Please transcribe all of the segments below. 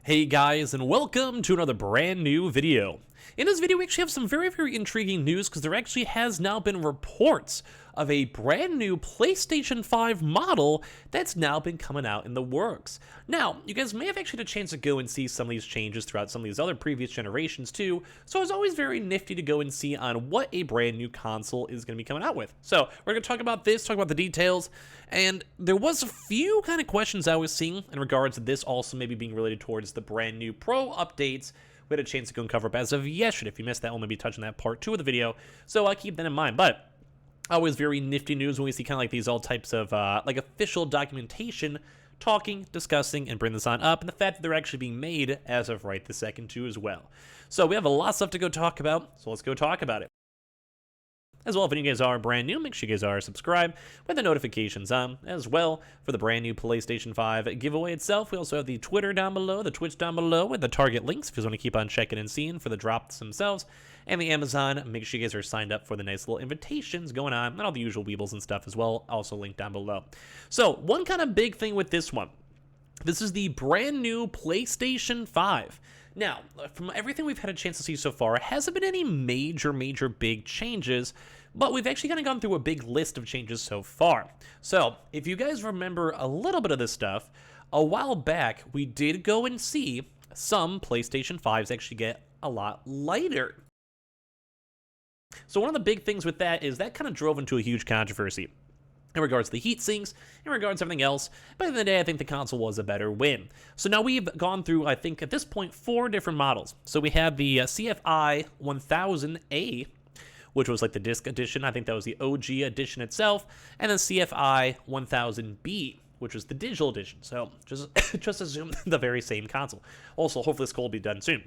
Hey guys, and welcome to another brand new video. In this video, we actually have some very intriguing news because there actually has now been reports of a brand new PlayStation 5 model that's now been coming out in the works. Now, you guys may have actually had a chance to go and see some of these changes throughout some of these other previous generations too, so it's always very nifty to go and see on what a brand new console is going to be coming out with. So, we're going to talk about this, talk about the details, and there was a few kind of questions I was seeing in regards to this also maybe being related towards the brand new Pro updates. We had a chance to go and cover up as of yesterday. If you missed that, we'll maybe touch on that part 2 of the video, so I'll keep that in mind. But always very nifty news when we see kind of like these all types of like official documentation talking, discussing, and bring this on up, and the fact that they're actually being made as of right this second too as well. So we have a lot of stuff to go talk about, so let's go talk about it. As well, if any of you guys are brand new, make sure you guys are subscribed with the notifications on as well for the brand new PlayStation 5 giveaway itself. We also have the Twitter down below, the Twitch down below with the target links if you guys want to keep on checking and seeing for the drops themselves. And the Amazon, make sure you guys are signed up for the nice little invitations going on and all the usual weebles and stuff as well, also linked down below. So, one kind of big thing with this one. This is the brand new PlayStation 5. Now, from everything we've had a chance to see so far, it hasn't been any major big changes, but we've actually kind of gone through a big list of changes so far. So, if you guys remember a little bit of this stuff, a while back, we did go and see some PlayStation 5s actually get a lot lighter. So one of the big things with that is that kind of drove into a huge controversy in regards to the heat sinks, in regards to everything else. But at the end of the day, I think the console was a better win. So now we've gone through, I think, at this point, 4 different models. So we have the CFI 1000A, which was like the disc edition. I think that was the OG edition itself. And then CFI 1000B, which was the digital edition. So just assume the very same console. Also, hopefully this will be done soon.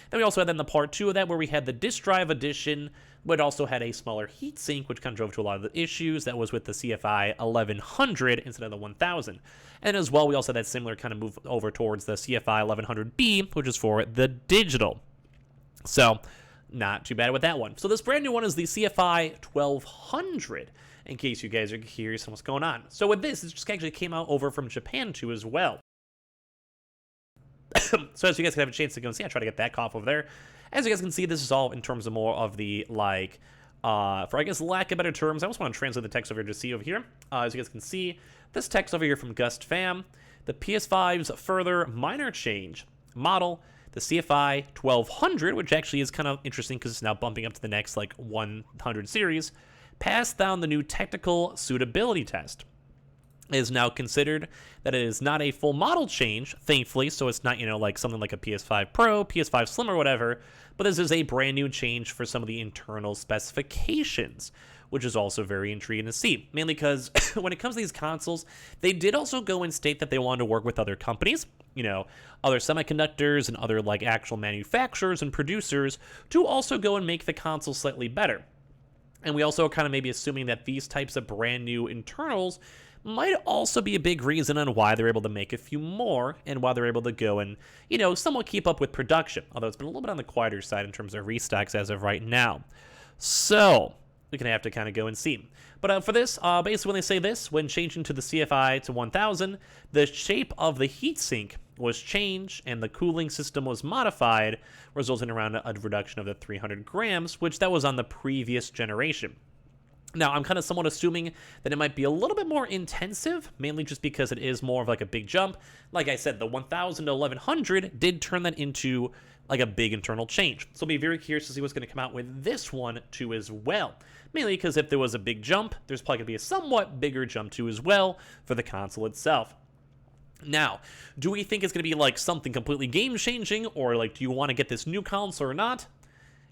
Then we also had then the part 2 of that where we had the disk drive edition, but also had a smaller heatsink, which kind of drove to a lot of the issues. That was with the CFI 1100 instead of the 1000. And as well, we also had that similar kind of move over towards the CFI 1100B, which is for the digital. So, not too bad with that one. So this brand new one is the CFI 1200, in case you guys are curious on what's going on. So with this, it just actually came out over from Japan too as well. So as you guys can have a chance to go and see, I try to get that cough over there. As you guys can see, this is all in terms of more of the, like, for I guess lack of better terms, I just want to translate the text over here to see over here. As you guys can see, this text over here from Gust Fam, the PS5's further minor change model, the CFI 1200, which actually is kind of interesting because it's now bumping up to the next, like, 100 series, passed down the new technical suitability test. It is now considered that it is not a full model change, thankfully, so it's not, you know, like something like a PS5 Pro, PS5 Slim, or whatever, but this is a brand new change for some of the internal specifications, which is also very intriguing to see, mainly because when it comes to these consoles, they did also go and state that they wanted to work with other companies, you know, other semiconductors and other, like, actual manufacturers and producers to also go and make the console slightly better. And we also are kind of maybe assuming that these types of brand new internals might also be a big reason on why they're able to make a few more and why they're able to go and, you know, somewhat keep up with production. Although it's been a little bit on the quieter side in terms of restocks as of right now. So we're going to have to kind of go and see. But for this, basically when they say this, when changing to the CFI to 1000, the shape of the heatsink was changed and the cooling system was modified, resulting around a reduction of the 300 grams, which that was on the previous generation. Now, I'm kind of somewhat assuming that it might be a little bit more intensive, mainly just because it is more of like a big jump. Like I said, the 1000 to 1100 did turn that into like a big internal change. So I'll be very curious to see what's going to come out with this one too as well. Mainly because if there was a big jump, there's probably going to be a somewhat bigger jump too as well for the console itself. Now, do we think it's going to be like something completely game-changing, or like do you want to get this new console or not?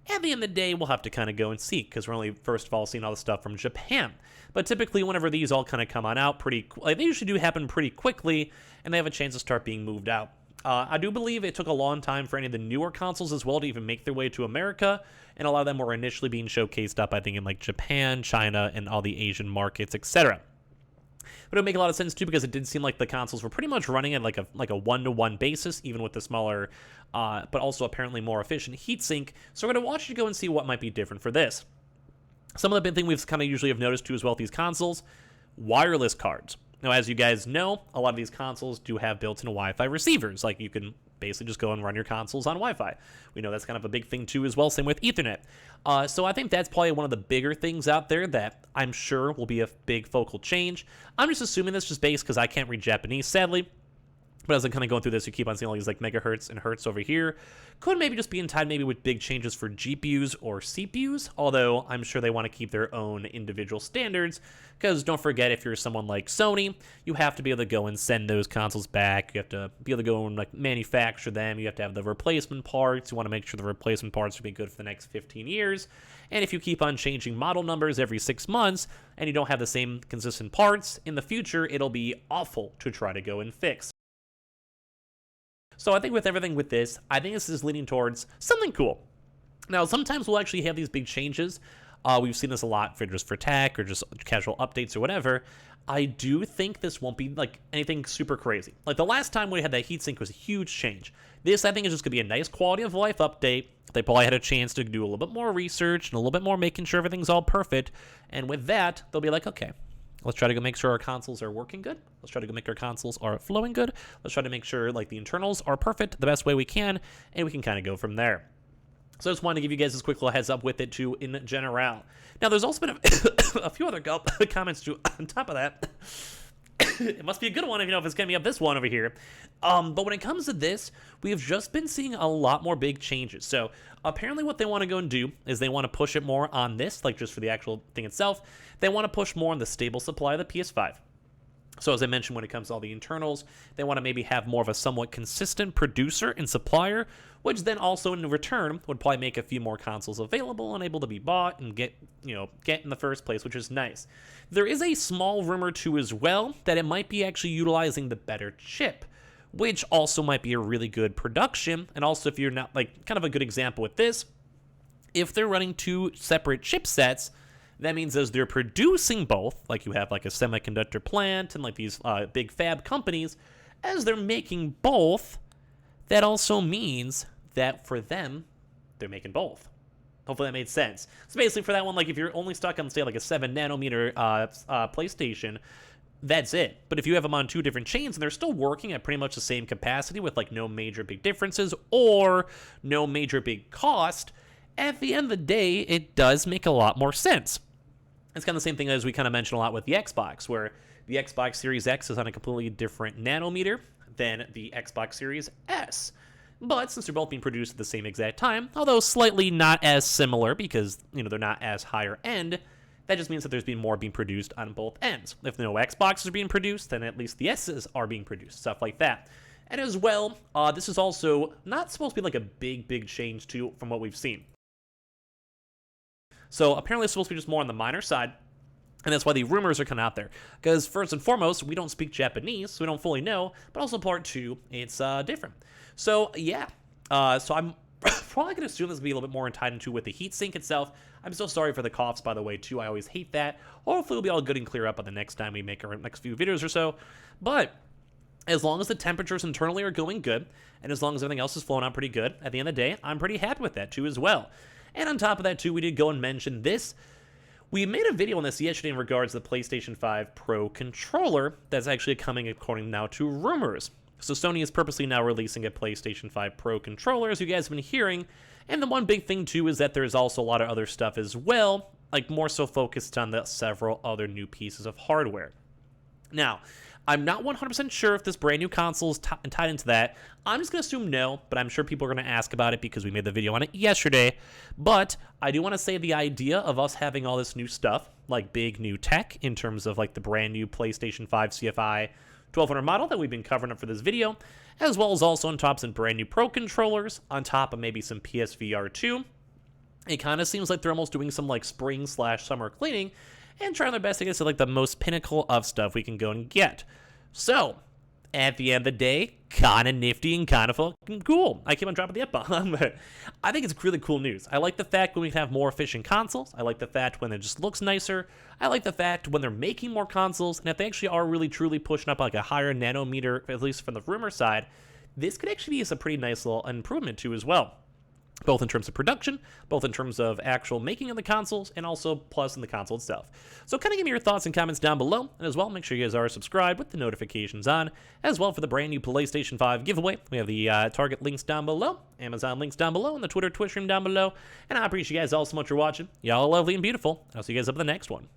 At the end of the day, we'll have to kind of go and see, because we're only, first of all, seeing all the stuff from Japan. But typically, whenever these all kind of come on out pretty, like, they usually do happen pretty quickly, and they have a chance to start being moved out. I do believe it took a long time for any of the newer consoles as well to even make their way to America, and a lot of them were initially being showcased up, I think, in like Japan, China, and all the Asian markets, etc. But it would make a lot of sense too, because it did seem like the consoles were pretty much running at like a 1-to-1 basis, even with the smaller, but also apparently more efficient heatsink. So we're going to watch you go and see what might be different for this. Some of the big thing we've kind of usually have noticed too as well with these consoles, wireless cards. Now, as you guys know, a lot of these consoles do have built-in Wi-Fi receivers. Like, you can basically just go and run your consoles on Wi-Fi. We know that's kind of a big thing too as well, same with Ethernet. So I think that's probably one of the bigger things out there that I'm sure will be a big focal change. I'm just assuming this just based because I can't read Japanese, sadly. But as I'm kind of going through this, you keep on seeing all these like megahertz and hertz over here. Could maybe just be in time maybe with big changes for GPUs or CPUs, although I'm sure they want to keep their own individual standards, because don't forget, if you're someone like Sony, you have to be able to go and send those consoles back. You have to be able to go and like manufacture them. You have to have the replacement parts. You want to make sure the replacement parts will be good for the next 15 years. And if you keep on changing model numbers every 6 months and you don't have the same consistent parts, in the future, it'll be awful to try to go and fix. So I think with everything with this, I think this is leaning towards something cool. Now, sometimes we'll actually have these big changes. We've seen this a lot for tack or just casual updates or whatever. I do think this won't be like anything super crazy. Like the last time we had that heatsink was a huge change. This, I think, is just going to be a nice quality of life update. They probably had a chance to do a little bit more research and a little bit more making sure everything's all perfect. And with that, they'll be like, okay, let's try to go make sure our consoles are working good. Let's try to go make our consoles are flowing good. Let's try to make sure like the internals are perfect the best way we can, and we can kind of go from there. So I just wanted to give you guys this quick little heads up with it too in general. Now there's also been a few other comments too on top of that. It must be a good one if you know if it's going to be up this one over here. But when it comes to this, we have just been seeing a lot more big changes. So apparently what they want to go and do is they want to push it more on this, like just for the actual thing itself. They want to push more on the stable supply of the PS5. So as I mentioned, when it comes to all the internals, they want to maybe have more of a somewhat consistent producer and supplier, which then also in return would probably make a few more consoles available and able to be bought and get in the first place, which is nice. There is a small rumor too as well that it might be actually utilizing the better chip, which also might be a really good production. And also if you're not like kind of a good example with this, if they're running 2 separate chipsets, that means as they're producing both, like you have like a semiconductor plant and like these big fab companies, as they're making both, that also means that for them, they're making both. Hopefully that made sense. So basically for that one, like if you're only stuck on, say, like a 7 nanometer PlayStation, that's it. But if you have them on 2 different chains and they're still working at pretty much the same capacity with like no major big differences or no major big cost, at the end of the day, it does make a lot more sense. It's kind of the same thing as we kind of mentioned a lot with the Xbox, where the Xbox Series X is on a completely different nanometer than the Xbox Series S. But since they're both being produced at the same exact time, although slightly not as similar because, they're not as higher end, that just means that there's more being produced on both ends. If no Xboxes are being produced, then at least the S's are being produced, stuff like that. And as well, this is also not supposed to be like a big change too from what we've seen. So apparently it's supposed to be just more on the minor side, and that's why the rumors are coming out there. Because first and foremost, we don't speak Japanese, so we don't fully know, but also part 2, it's different. So yeah, so I'm probably going to assume this will be a little bit more tied into with the heatsink itself. I'm so sorry for the coughs, by the way, too. I always hate that. Hopefully it'll be all good and clear up on the next time we make our next few videos or so. But as long as the temperatures internally are going good, and as long as everything else is flowing out pretty good, at the end of the day, I'm pretty happy with that too as well. And on top of that, too, we did go and mention this. We made a video on this yesterday in regards to the PlayStation 5 Pro controller that's actually coming according now to rumors. So Sony is purposely now releasing a PlayStation 5 Pro controller, as you guys have been hearing. And the one big thing, too, is that there's also a lot of other stuff as well, like more so focused on the several other new pieces of hardware. Now, I'm not 100% sure if this brand new console is tied into that. I'm just going to assume no, but I'm sure people are going to ask about it because we made the video on it yesterday. But I do want to say the idea of us having all this new stuff, like big new tech in terms of like the brand new PlayStation 5 CFI 1200 model that we've been covering up for this video, as well as also on top some brand new Pro controllers, on top of maybe some PSVR 2. It kind of seems like they're almost doing some like spring/summer cleaning and trying their best to get to like the most pinnacle of stuff we can go and get. So, at the end of the day, kind of nifty and kind of fucking cool. I keep on dropping the F-bomb, but I think it's really cool news. I like the fact when we have more efficient consoles. I like the fact when it just looks nicer. I like the fact when they're making more consoles, and if they actually are really truly pushing up like a higher nanometer, at least from the rumor side, this could actually be a pretty nice little improvement too as well. both in terms of production, both in terms of actual making of the consoles, and also plus in the console itself. So kind of give me your thoughts and comments down below, and as well, make sure you guys are subscribed with the notifications on, as well for the brand new PlayStation 5 giveaway. We have the Target links down below, Amazon links down below, and the Twitter Twitch stream down below, and I appreciate you guys all so much for watching. Y'all are lovely and beautiful. I'll see you guys up in the next one.